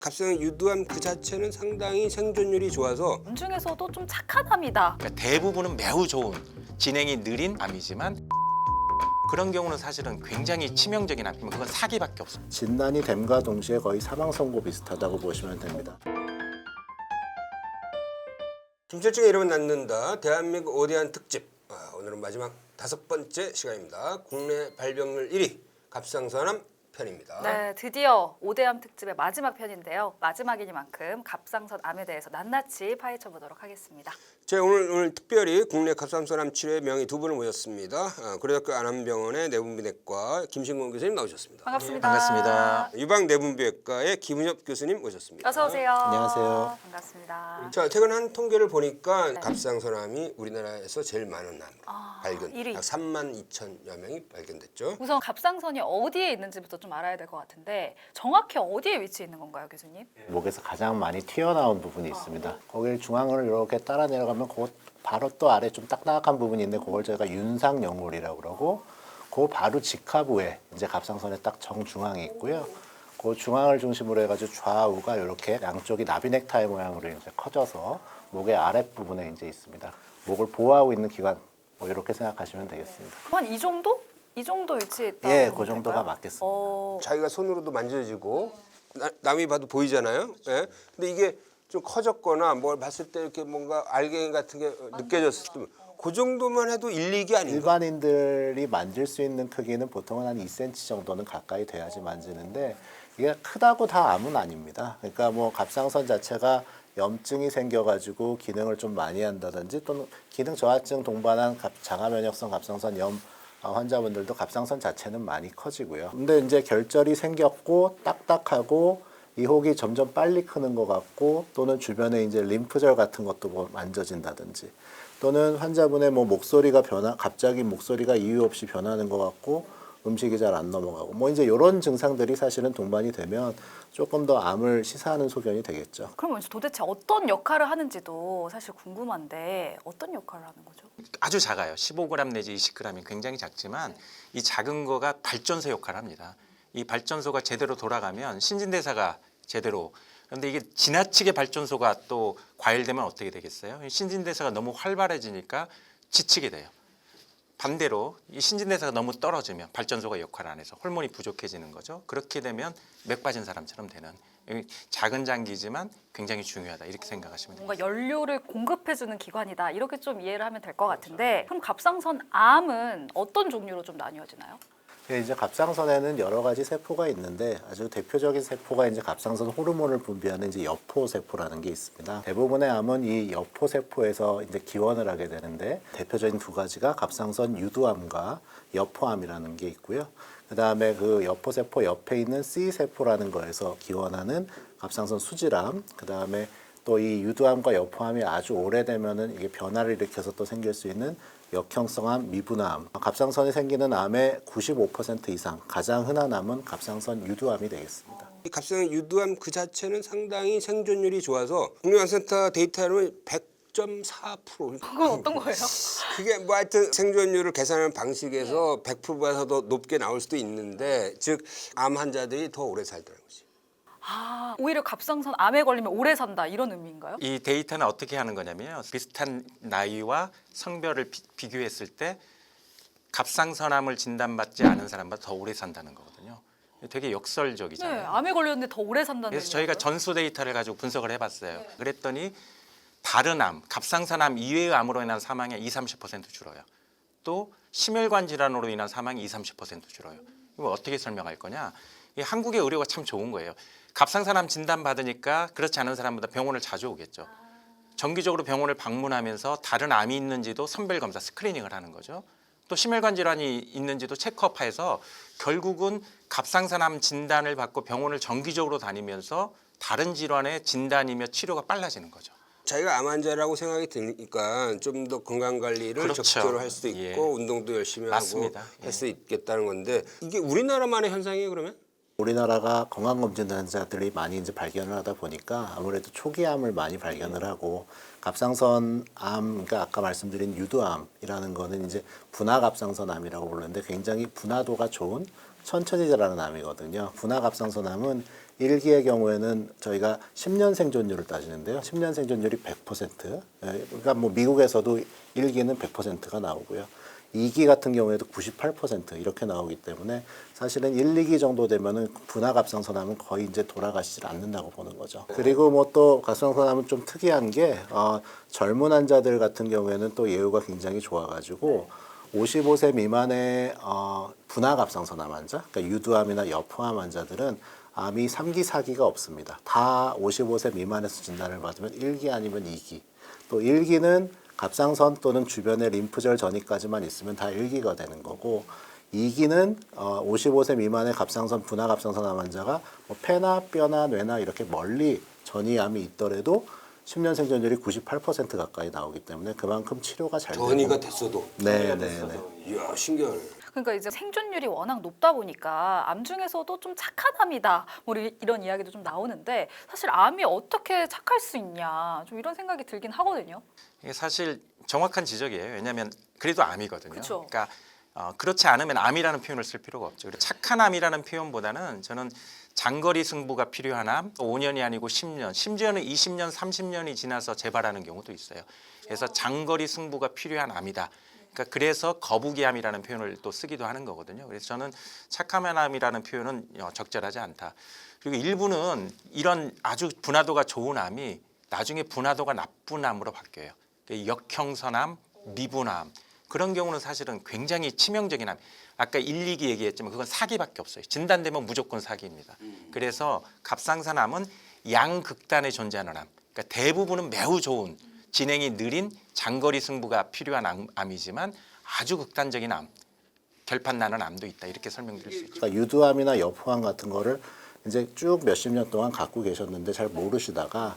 갑상선 유두암 그 자체는 상당히 생존율이 좋아서 암 중에서도 좀 착한 암이다. 그러니까 대부분은 매우 좋은 진행이 느린 암이지만 그런 경우는 사실은 굉장히 치명적인 암이면 그건 사기밖에 없어요. 진단이 됨과 동시에 거의 사망 선고 비슷하다고 보시면 됩니다. 김철중의 이름은 낳는다 대한민국 오대한 특집. 오늘은 마지막 5번째 시간입니다. 국내 발병률 1위 갑상선암 편입니다. 네, 드디어 오대암 특집의 마지막 편인데요. 마지막이니만큼 갑상선 암에 대해서 낱낱이 파헤쳐 보도록 하겠습니다. 제가 오늘 특별히 국내 갑상선암 치료의 명의 두 분을 모셨습니다. 고려대학교 안암병원의 내분비내과 김신곤 교수님 나오셨습니다. 반갑습니다. 반갑습니다. 유방내분비외과의 김은엽 교수님 모셨습니다. 어서 오세요. 안녕하세요. 반갑습니다. 자, 최근 한 통계를 보니까 갑상선암이 우리나라에서 제일 많은 암 발견. 1위. 약 3만 2천여 명이 발견됐죠. 우선 갑상선이 어디에 있는지부터 좀 알아야 될 것 같은데 정확히 어디에 위치해 있는 건가요, 교수님? 목에서 가장 많이 튀어나온 부분이 있습니다. 거기를 중앙을 이렇게 따라 내려가면 그 바로 또 아래 좀 딱딱한 부분이 있는데 그걸 저희가 윤상영골이라고 그러고 그 바로 직하부에 이제 갑상선의 딱 정중앙이 있고요. 그 중앙을 중심으로 해가지고 좌우가 이렇게 양쪽이 나비 넥타이 모양으로 이제 커져서 목의 아랫부분에 이제 있습니다. 목을 보호하고 있는 기관 뭐 이렇게 생각하시면 되겠습니다. 한 이 정도? 이 정도 위치에 있다. 예, 그 정도가 맞겠습니다. 자기가 손으로도 만져지고 남이 봐도 보이잖아요. 예? 근데 이게 좀 커졌거나 뭘 봤을 때 이렇게 뭔가 알갱이 같은 게 느껴졌을 때 그 정도만 해도 1, 2기 아닌가? 일반인들이 만질 수 있는 크기는 보통은 한 2cm 정도는 가까이 돼야지 만지는데 이게 크다고 다 암은 아닙니다. 그러니까 뭐 갑상선 자체가 염증이 생겨가지고 기능을 좀 많이 한다든지 또는 기능 저하증 동반한 장하면역성 갑상선 염 환자분들도 갑상선 자체는 많이 커지고요. 근데 이제 결절이 생겼고 딱딱하고 이 혹이 점점 빨리 크는 것 같고 또는 주변에 이제 림프절 같은 것도 뭐 만져진다든지 또는 환자분의 뭐 목소리가 갑자기 목소리가 이유 없이 변하는 것 같고 음식이 잘 안 넘어가고 뭐 이제 이런 증상들이 사실은 동반이 되면 조금 더 암을 시사하는 소견이 되겠죠. 그럼 도대체 어떤 역할을 하는지도 사실 궁금한데 어떤 역할을 하는 거죠? 아주 작아요. 15g 내지 20g이 굉장히 작지만 이 작은 거가 발전소 역할을 합니다. 이 발전소가 제대로 돌아가면 신진대사가 제대로 그런데 이게 지나치게 발전소가 또 과열되면 어떻게 되겠어요? 신진대사가 너무 활발해지니까 지치게 돼요. 반대로 이 신진대사가 너무 떨어지면 발전소가 역할을 안 해서 호르몬이 부족해지는 거죠. 그렇게 되면 맥 빠진 사람처럼 되는 작은 장기지만 굉장히 중요하다 이렇게 생각하시면 됩니다. 뭔가 연료를 공급해주는 기관이다 이렇게 좀 이해를 하면 될 것 같은데 그럼 갑상선 암은 어떤 종류로 좀 나뉘어지나요? 이제 갑상선에는 여러 가지 세포가 있는데 아주 대표적인 세포가 이제 갑상선 호르몬을 분비하는 이제 여포 세포라는 게 있습니다. 대부분의 암은 이 여포 세포에서 이제 기원을 하게 되는데 대표적인 두 가지가 갑상선 유두암과 여포암이라는 게 있고요. 그다음에 그 여포 세포 옆에 있는 C 세포라는 거에서 기원하는 갑상선 수질암, 그다음에 또 이 유두암과 여포암이 아주 오래되면은 이게 변화를 일으켜서 또 생길 수 있는 역형성암, 미분암. 갑상선에 생기는 암의 95% 이상 가장 흔한 암은 갑상선 유두암이 되겠습니다. 이 갑상선 유두암 그 자체는 상당히 생존율이 좋아서 국립암센터 데이터로는 100.4%. 그건 어떤 거예요? 그게 뭐 하여튼 생존율을 계산하는 방식에서 100%보다 더 높게 나올 수도 있는데 즉 암 환자들이 더 오래 살더라는 거지. 아, 오히려 갑상선 암에 걸리면 오래 산다 이런 의미인가요? 이 데이터는 어떻게 하는 거냐면요. 비슷한 나이와 성별을 비교했을 때 갑상선암을 진단받지 않은 사람보다 더 오래 산다는 거거든요. 되게 네, 역설적이잖아요. 암에 걸렸는데 더 오래 산다는 그래서 저희가 의미인가요? 전수 데이터를 가지고 분석을 해봤어요. 그랬더니 다른 암, 갑상선암 이외의 암으로 인한 사망이 20-30% 줄어요. 또 심혈관 질환으로 인한 사망이 20-30% 줄어요. 이거 어떻게 설명할 거냐? 이 한국의 의료가 참 좋은 거예요. 갑상선암 진단 받으니까 그렇지 않은 사람보다 병원을 자주 오겠죠. 정기적으로 병원을 방문하면서 다른 암이 있는지도 선별 검사 스크리닝을 하는 거죠. 또 심혈관 질환이 있는지도 체크업해서 결국은 갑상선암 진단을 받고 병원을 정기적으로 다니면서 다른 질환의 진단이며 치료가 빨라지는 거죠. 자기가 암 환자라고 생각이 드니까 좀 더 건강 관리를 그렇죠. 적극적으로 할 수도 있고 예. 운동도 열심히 맞습니다. 하고 할 수 있겠다는 건데 이게 우리나라만의 현상이에요 그러면? 우리나라가 건강검진 환자들이 많이 이제 발견을 하다 보니까 아무래도 초기암을 많이 발견을 하고 갑상선암, 그러니까 아까 말씀드린 유두암이라는 거는 이제 분화갑상선암이라고 부르는데 굉장히 분화도가 좋은 천천히 자라는 암이거든요. 분화갑상선암은 1기의 경우에는 저희가 10년 생존율을 따지는데요. 10년 생존율이 100%. 그러니까 뭐 미국에서도 1기는 100%가 나오고요. 2기 같은 경우에도 98% 이렇게 나오기 때문에 사실은 1, 2기 정도 되면은 분화갑상선암은 거의 이제 돌아가시질 않는다고 보는 거죠. 그리고 뭐 또 갑상선암은 좀 특이한 게 젊은 환자들 같은 경우에는 또 예후가 굉장히 좋아가지고 55세 미만의 분화갑상선암 환자, 그러니까 유두암이나 여포암 환자들은 암이 3기, 4기가 없습니다. 다 55세 미만에서 진단을 받으면 1기 아니면 2기. 또 1기는 갑상선 또는 주변의 림프절 전이까지만 있으면 다 1기가 되는 거고 2기는 55세 미만의 갑상선 분화갑상선암 환자가 뭐 폐나 뼈나 뇌나 이렇게 멀리 전이암이 있더라도 10년 생존율이 98% 가까이 나오기 때문에 그만큼 치료가 잘 되고 전이가 됐어도. 네네네. 이야 신기하네. 그러니까 이제 생존율이 워낙 높다 보니까 암 중에서도 좀 착한 암이다. 뭐 이런 이야기도 좀 나오는데 사실 암이 어떻게 착할 수 있냐. 좀 이런 생각이 들긴 하거든요. 이게 사실 정확한 지적이에요. 왜냐하면 그래도 암이거든요. 그쵸. 그러니까 그렇지 않으면 암이라는 표현을 쓸 필요가 없죠. 그리고 착한 암이라는 표현보다는 저는 장거리 승부가 필요한 암, 5년이 아니고 10년, 심지어는 20년, 30년이 지나서 재발하는 경우도 있어요. 그래서 장거리 승부가 필요한 암이다. 그러니까 그래서 거북이암이라는 표현을 또 쓰기도 하는 거거든요. 그래서 저는 착한 암이라는 표현은 적절하지 않다. 그리고 일부는 이런 아주 분화도가 좋은 암이 나중에 분화도가 나쁜 암으로 바뀌어요. 역형선암, 미분암 그런 경우는 사실은 굉장히 치명적인 암. 아까 1, 2기 얘기했지만 그건 사기밖에 없어요. 진단되면 무조건 사기입니다. 그래서 갑상선암은 양극단에 존재하는 암. 그러니까 대부분은 매우 좋은 진행이 느린 장거리 승부가 필요한 암이지만 아주 극단적인 암, 결판 나는 암도 있다. 이렇게 설명드릴 수 있죠. 그러니까 유두암이나 여포암 같은 거를 이제 쭉 몇십 년 동안 갖고 계셨는데 잘 모르시다가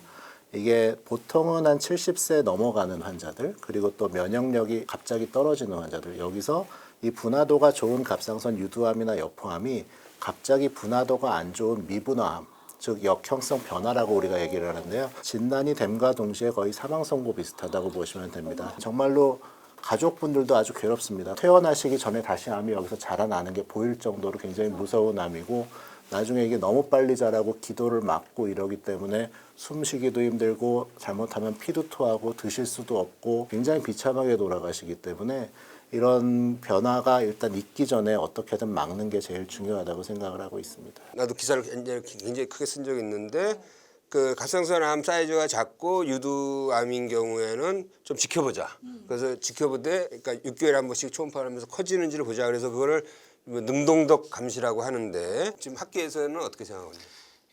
이게 보통은 한 70세 넘어가는 환자들 그리고 또 면역력이 갑자기 떨어지는 환자들 여기서 이 분화도가 좋은 갑상선 유두암이나 여포암이 갑자기 분화도가 안 좋은 미분화암 즉 역형성 변화라고 우리가 얘기를 하는데요. 진단이 됨과 동시에 거의 사망 선고 비슷하다고 보시면 됩니다. 정말로 가족분들도 아주 괴롭습니다. 퇴원하시기 전에 다시 암이 여기서 자라나는 게 보일 정도로 굉장히 무서운 암이고 나중에 이게 너무 빨리 자라고 기도를 막고 이러기 때문에 숨쉬기도 힘들고 잘못하면 피도 토하고 드실 수도 없고 굉장히 비참하게 돌아가시기 때문에 이런 변화가 일단 있기 전에 어떻게든 막는 게 제일 중요하다고 생각을 하고 있습니다. 나도 기사를 굉장히 크게 쓴 적이 있는데 그 갑상선암 사이즈가 작고 유두암인 경우에는 좀 지켜보자. 그래서 지켜보되 그러니까 6개월에 한 번씩 초음파하면서 커지는지를 보자. 그래서 그거를 능동적 감시라고 하는데 지금 학계에서는 어떻게 생각하나요?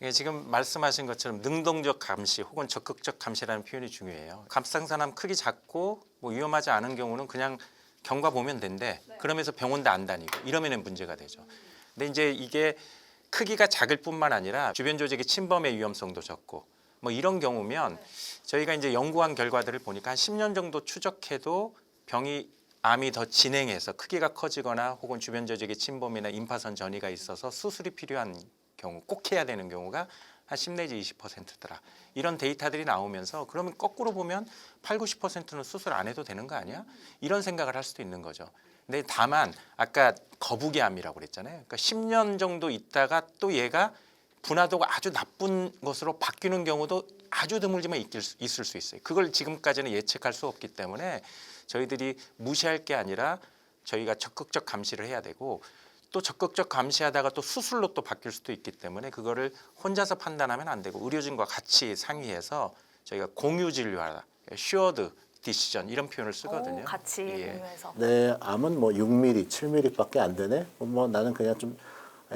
예, 지금 말씀하신 것처럼 능동적 감시 혹은 적극적 감시라는 표현이 중요해요. 갑상선암 크기 작고 뭐 위험하지 않은 경우는 그냥 경과 보면 된대. 그러면서 병원도 안 다니고 이러면은 문제가 되죠. 근데 이제 이게 크기가 작을 뿐만 아니라 주변 조직의 침범의 위험성도 적고 뭐 이런 경우면 저희가 이제 연구한 결과들을 보니까 한 10년 정도 추적해도 암이 더 진행해서 크기가 커지거나 혹은 주변 조직의 침범이나 임파선 전이가 있어서 수술이 필요한 경우 꼭 해야 되는 경우가 한 10 내지 20%더라. 이런 데이터들이 나오면서 그러면 거꾸로 보면 8, 90%는 수술 안 해도 되는 거 아니야? 이런 생각을 할 수도 있는 거죠. 근데 다만 아까 거북이암이라고 그랬잖아요. 그러니까 10년 정도 있다가 또 얘가 분화도가 아주 나쁜 것으로 바뀌는 경우도 아주 드물지만 있을 수 있어요. 그걸 지금까지는 예측할 수 없기 때문에 저희들이 무시할 게 아니라 저희가 적극적 감시를 해야 되고 또 적극적 감시하다가 또 수술로 또 바뀔 수도 있기 때문에 그거를 혼자서 판단하면 안 되고 의료진과 같이 상의해서 저희가 공유 진료하다, 슈어드 디시전 이런 표현을 쓰거든요. 같이 공유해서. 네, 암은 뭐 6mm, 7mm밖에 안 되네. 뭐 나는 그냥 좀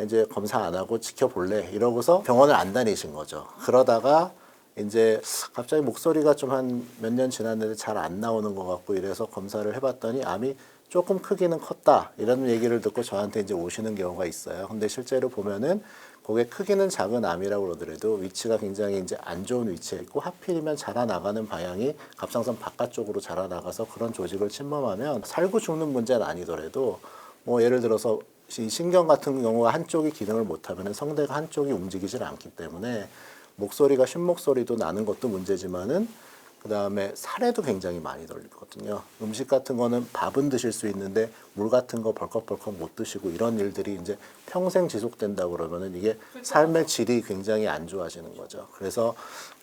이제 검사 안 하고 지켜볼래. 이러고서 병원을 안 다니신 거죠. 그러다가 이제 갑자기 목소리가 좀 한 몇 년 지났는데 잘 안 나오는 것 같고 이래서 검사를 해봤더니 암이 조금 크기는 컸다 이런 얘기를 듣고 저한테 이제 오시는 경우가 있어요. 근데 실제로 보면은 그게 크기는 작은 암이라고 그러더라도 위치가 굉장히 이제 안 좋은 위치에 있고 하필이면 자라나가는 방향이 갑상선 바깥쪽으로 자라나가서 그런 조직을 침범하면 살고 죽는 문제는 아니더라도 뭐 예를 들어서 이 신경 같은 경우가 한쪽이 기능을 못하면 성대가 한쪽이 움직이질 않기 때문에 목소리가 쉰목소리도 나는 것도 문제지만은 그다음에 살에도 굉장히 많이 들거든요. 음식 같은 거는 밥은 드실 수 있는데 물 같은 거 벌컥벌컥 못 드시고 이런 일들이 이제 평생 지속된다 그러면은 이게 삶의 질이 굉장히 안 좋아지는 거죠. 그래서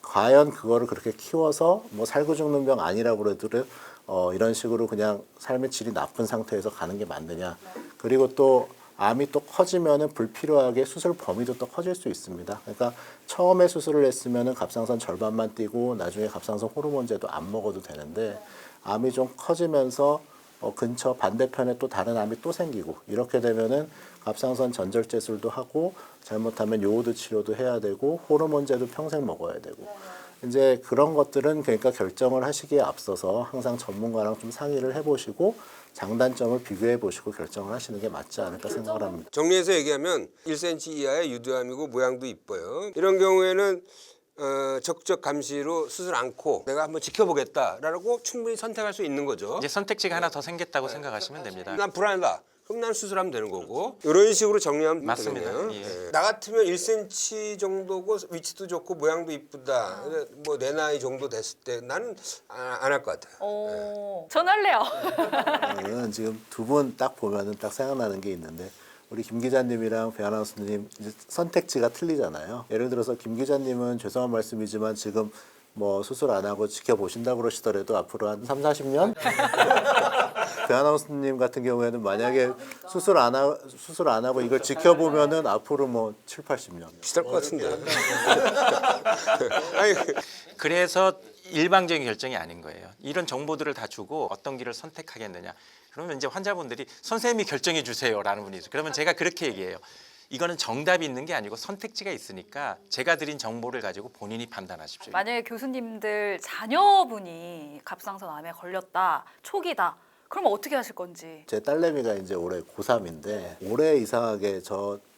과연 그거를 그렇게 키워서 뭐 살고 죽는 병 아니라고 그래도 이런 식으로 그냥 삶의 질이 나쁜 상태에서 가는 게 맞느냐. 그리고 또 암이 또 커지면은 불필요하게 수술 범위도 또 커질 수 있습니다. 그러니까 처음에 수술을 했으면은 갑상선 절반만 띄고 나중에 갑상선 호르몬제도 안 먹어도 되는데 암이 좀 커지면서 근처 반대편에 또 다른 암이 또 생기고 이렇게 되면은 갑상선 전절제술도 하고 잘못하면 요오드 치료도 해야 되고 호르몬제도 평생 먹어야 되고 이제 그런 것들은 그러니까 결정을 하시기에 앞서서 항상 전문가랑 좀 상의를 해보시고 장단점을 비교해 보시고 결정을 하시는 게 맞지 않을까 생각을 합니다. 정리해서 얘기하면 1cm 이하의 유두암이고 모양도 이뻐요. 이런 경우에는 적적 감시로 수술 않고 내가 한번 지켜보겠다라고 충분히 선택할 수 있는 거죠. 이제 선택지가 하나 더 생겼다고 생각하시면 됩니다. 난 불안하다. 그럼 난 수술하면 되는 거고 이런 식으로 정리하면 맞습니다. 되겠네요. 예. 나 같으면 1cm 정도고 위치도 좋고 모양도 이쁘다. 뭐 내 나이 정도 됐을 때 나는 안 할 것 같아요. 전 할래요. 저는 지금 두 분 딱 보면은 딱 생각나는 게 있는데 우리 김 기자님이랑 배 아나운서님 이제 선택지가 틀리잖아요. 예를 들어서 김 기자님은 죄송한 말씀이지만 지금 뭐 수술 안 하고 지켜보신다고 그러시더라도 앞으로 한 3, 40년? 배 아나운서님 같은 경우에는 만약에 수술 안 하고 이걸 지켜보면은 앞으로 뭐 7, 80년. 비쌀 것 같은데. 아니, 그래서 일방적인 결정이 아닌 거예요. 이런 정보들을 다 주고 어떤 길을 선택하겠느냐. 그러면 이제 환자분들이 선생님이 결정해 주세요라는 분이 있어요. 그러면 제가 그렇게 얘기해요. 이거는 정답이 있는 게 아니고 선택지가 있으니까 제가 드린 정보를 가지고 본인이 판단하십시오. 만약에 교수님들 자녀분이 갑상선 암에 걸렸다, 초기다. 그러면 어떻게 하실 건지. 제 딸내미가 이제 올해 고3인데 올해 이상하게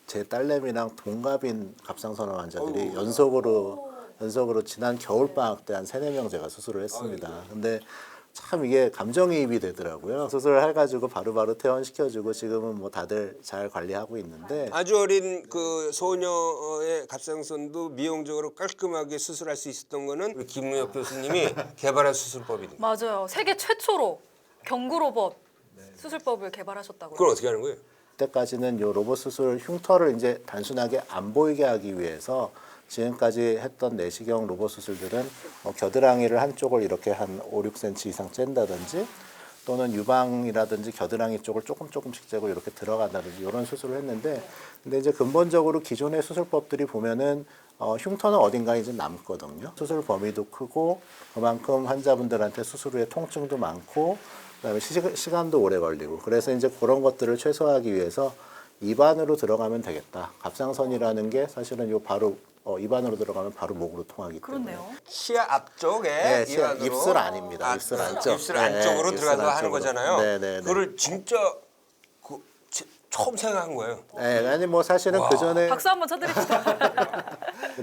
제 딸내미랑 동갑인 갑상선암 환자들이 연속으로 지난 겨울 방학 때 한 3-4명 제가 수술을 했습니다. 근데 참 이게 감정이입이 되더라고요. 수술을 해가지고 바로바로 퇴원시켜주고 지금은 뭐 다들 잘 관리하고 있는데 아주 어린 그 소녀의 갑상선도 미용적으로 깔끔하게 수술할 수 있었던 거는 우리 김무혁 교수님이 개발한 수술법입니다. 맞아요. 세계 최초로 경구 로봇 수술법을 개발하셨다고요. 그걸 어떻게 하는 거예요? 그때까지는 요 로봇 수술 흉터를 이제 단순하게 안 보이게 하기 위해서 지금까지 했던 내시경 로봇 수술들은 겨드랑이를 한쪽을 이렇게 한 5, 6cm 이상 쨘다든지 또는 유방이라든지 겨드랑이 쪽을 조금씩 재고 이렇게 들어간다든지 이런 수술을 했는데 근데 이제 근본적으로 기존의 수술법들이 보면은 흉터는 어딘가에 이제 남거든요. 수술 범위도 크고 그만큼 환자분들한테 수술 후에 통증도 많고 그다음에 시간도 오래 걸리고 그래서 이제 그런 것들을 최소화하기 위해서 입안으로 들어가면 되겠다. 갑상선이라는 게 사실은 요 바로 입안으로 들어가면 바로 목으로 통하기 때문에. 그렇네요. 치아 앞쪽에 네, 입안으로. 입술 아닙니다. 입술 안쪽. 입술 안쪽으로 네, 들어가서 입술 하는 안쪽으로. 거잖아요. 네. 그거를 진짜 처음 생각한 거예요. 네, 아니 뭐 사실은 와. 그 전에 박수 한번 쳐드립시다.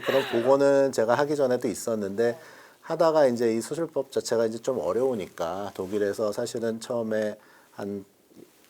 그런 보고는 제가 하기 전에도 있었는데 하다가 이제 이 수술법 자체가 이제 좀 어려우니까 독일에서 사실은 처음에 한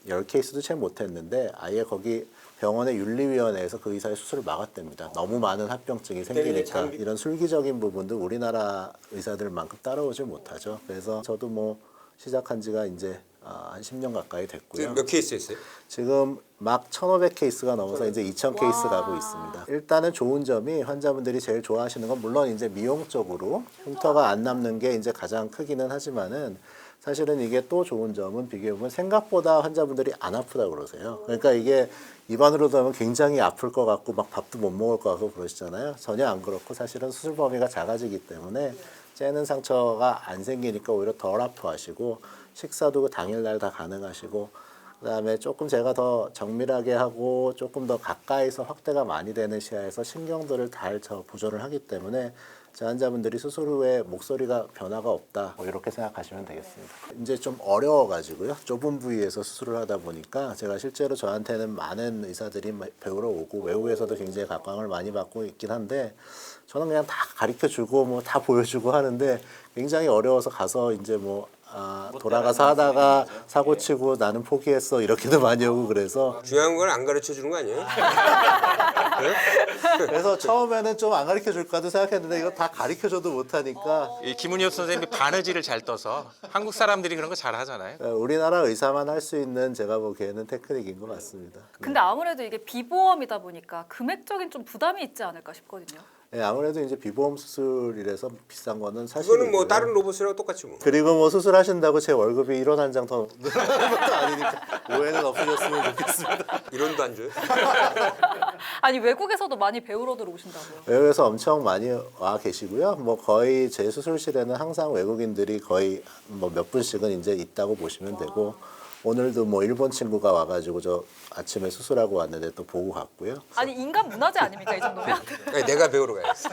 10케이스도 채 못했는데 아예 거기 병원의 윤리위원회에서 그 의사의 수술을 막았답니다. 너무 많은 합병증이 생기니까 이런 술기적인 부분도 우리나라 의사들만큼 따라오지 못하죠. 그래서 저도 뭐 시작한 지가 이제 한 10년 가까이 됐고요. 몇 케이스 했어요? 지금 막 1,500케이스가 넘어서 이제 2,000케이스 가고 있습니다. 일단은 좋은 점이 환자분들이 제일 좋아하시는 건 물론 이제 미용적으로 흉터가 안 남는 게 이제 가장 크기는 하지만은 사실은 이게 또 좋은 점은 비교해보면 생각보다 환자분들이 안 아프다고 그러세요. 그러니까 이게 입안으로 들어가면 굉장히 아플 것 같고 막 밥도 못 먹을 것 같고 그러시잖아요. 전혀 안 그렇고 사실은 수술 범위가 작아지기 때문에 째는 상처가 안 생기니까 오히려 덜 아파하시고 식사도 당일날 다 가능하시고 그다음에 조금 제가 더 정밀하게 하고 조금 더 가까이서 확대가 많이 되는 시야에서 신경들을 잘 보존을 하기 때문에 제 환자분들이 수술 후에 목소리가 변화가 없다 뭐 이렇게 생각하시면 되겠습니다. 이제 좀 어려워가지고요. 좁은 부위에서 수술을 하다 보니까 제가 실제로 저한테는 많은 의사들이 배우러 오고 외국에서도 굉장히 각광을 많이 받고 있긴 한데 저는 그냥 다 가르쳐주고 뭐 다 보여주고 하는데 굉장히 어려워서 가서 이제 뭐 돌아가서 하다가 사고 치고 나는 포기했어 이렇게도 많이 오고 그래서 중요한 건 안 가르쳐 주는 거 아니에요? 네? 그래서 처음에는 좀 안 가르쳐 줄까도 생각했는데 이거 다 가르쳐 줘도 못하니까 이 김은효 선생님이 바느질을 잘 떠서 한국 사람들이 그런 거 잘 하잖아요. 우리나라 의사만 할 수 있는 제가 보기에는 테크닉인 것 같습니다. 근데 아무래도 이게 비보험이다 보니까 금액적인 좀 부담이 있지 않을까 싶거든요. 네, 아무래도 이제 비보험 수술이라서 비싼 거는 사실이고요. 이거는 뭐 다른 로봇이랑 똑같이 뭐. 그리고 뭐 수술하신다고 제 월급이 1원 한 장 더 늘어나는 것도 아니니까 오해는 없으셨으면 좋겠습니다. 이런도 안 줘요? 아니 외국에서도 많이 배우러 들어오신다고요. 외국에서 엄청 많이 와 계시고요. 뭐 거의 제 수술실에는 항상 외국인들이 거의 뭐 몇 분씩은 이제 있다고 보시면 되고 오늘도 뭐 일본 친구가 와가지고 저 아침에 수술하고 왔는데 또 보고 갔고요. 아니 인간 문화재 아닙니까 이 정도면? 아니, 내가 배우러 가야겠어.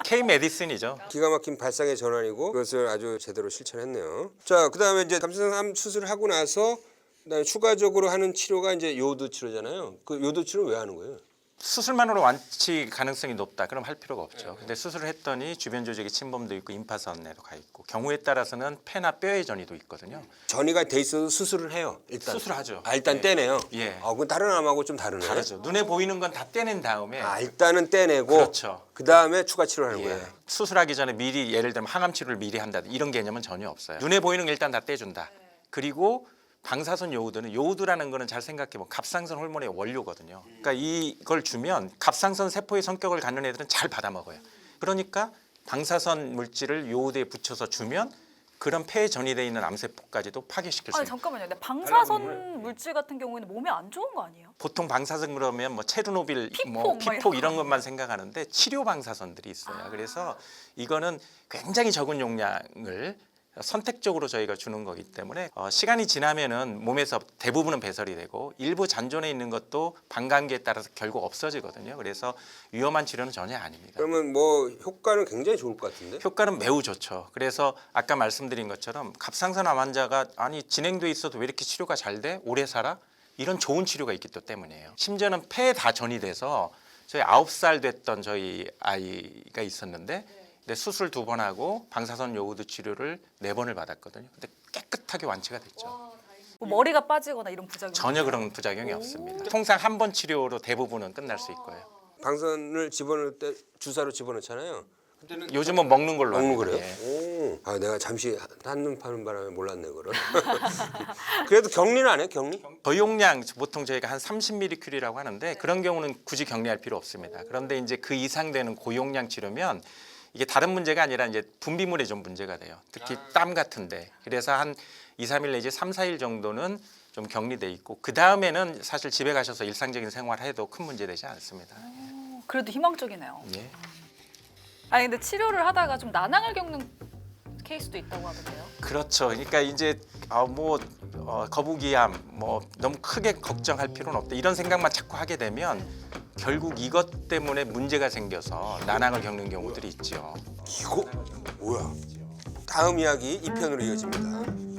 K 메디슨이죠. 기가 막힌 발상의 전환이고 그것을 아주 제대로 실천했네요. 자, 그다음에 이제 감상암 수술을 하고 나서 그다음에 추가적으로 하는 치료가 이제 요드 치료잖아요. 그 요드 치료 왜 하는 거예요? 수술만으로 완치 가능성이 높다. 그럼 할 필요가 없죠. 근데 수술을 했더니 주변 조직에 침범도 있고 임파선에도 가 있고 경우에 따라서는 폐나 뼈의 전이도 있거든요. 전이가 돼 있어도 수술을 해요. 일단 수술하죠. 아, 일단 예. 떼내요. 예. 그건 다른 암하고 좀 다르네. 다르죠. 눈에 보이는 건 다 떼낸 다음에 아, 일단은 떼내고 그렇죠. 그다음에 추가 치료를 하는 예. 거예요. 수술하기 전에 미리 예를 들면 항암 치료를 미리 한다 이런 개념은 전혀 없어요. 눈에 보이는 거 일단 다 떼준다. 그리고 방사선 요오드는 요오드라는 거는 잘 생각해보면 갑상선 호르몬의 원료거든요. 그러니까 이걸 주면 갑상선 세포의 성격을 갖는 애들은 잘 받아먹어요. 그러니까 방사선 물질을 요오드에 붙여서 주면 그런 폐에 전이되어 있는 암세포까지도 파괴시킬 수 아니 있는. 잠깐만요. 근데 방사선 물질 같은 경우에는 몸에 안 좋은 거 아니에요? 보통 방사선 그러면 뭐 체르노빌, 뭐 피폭 막 피폭 이런 이런 것만 생각하는데 치료 방사선들이 있어요. 그래서 이거는 굉장히 적은 용량을 선택적으로 저희가 주는 거기 때문에 시간이 지나면은 몸에서 대부분은 배설이 되고 일부 잔존해 있는 것도 방광기에 따라서 결국 없어지거든요. 그래서 위험한 치료는 전혀 아닙니다. 그러면 뭐 효과는 굉장히 좋을 것 같은데? 효과는 매우 좋죠. 그래서 아까 말씀드린 것처럼 갑상선 암 환자가 아니 진행돼 있어도 왜 이렇게 치료가 잘 돼? 오래 살아? 이런 좋은 치료가 있기 때문이에요. 심지어는 폐에 다 전이 돼서 저희 9살 됐던 저희 아이가 있었는데 근데 수술 2번 하고 방사선 요오드 치료를 4번을 받았거든요. 근데 깨끗하게 완치가 됐죠. 뭐 머리가 빠지거나 이런 부작용 전혀 그런 부작용이 없습니다. 통상 한 번 치료로 대부분은 끝날 수 있고요. 방사선을 집어넣을 때 주사로 집어넣잖아요. 요즘은 먹는 걸로 먹는 합니다. 거래요? 예. 오. 아, 내가 잠시 한눈 파는 바람에 몰랐네 그걸. 그래도 격리는 안 해? 격리? 저용량 보통 저희가 한 30mC라고 하는데 그런 경우는 굳이 격리할 필요 없습니다. 그런데 이제 그 이상 되는 고용량 치료면 이게 다른 문제가 아니라 이제 분비물에 좀 문제가 돼요. 특히 땀 같은데. 그래서 한 2, 3일 내지 3, 4일 정도는 좀 격리돼 있고 그 다음에는 사실 집에 가셔서 일상적인 생활해도 큰 문제 되지 않습니다. 그래도 희망적이네요. 예. 아니 근데 치료를 하다가 좀 난항을 겪는 케이스도 있다고 하던데요. 그렇죠. 그러니까 이제 거북이암 뭐 너무 크게 걱정할 필요는 없다. 이런 생각만 자꾸 하게 되면 결국 이것 때문에 문제가 생겨서 난항을 겪는 경우들이 있죠. 이거 뭐야? 다음 이야기 2편으로 이어집니다.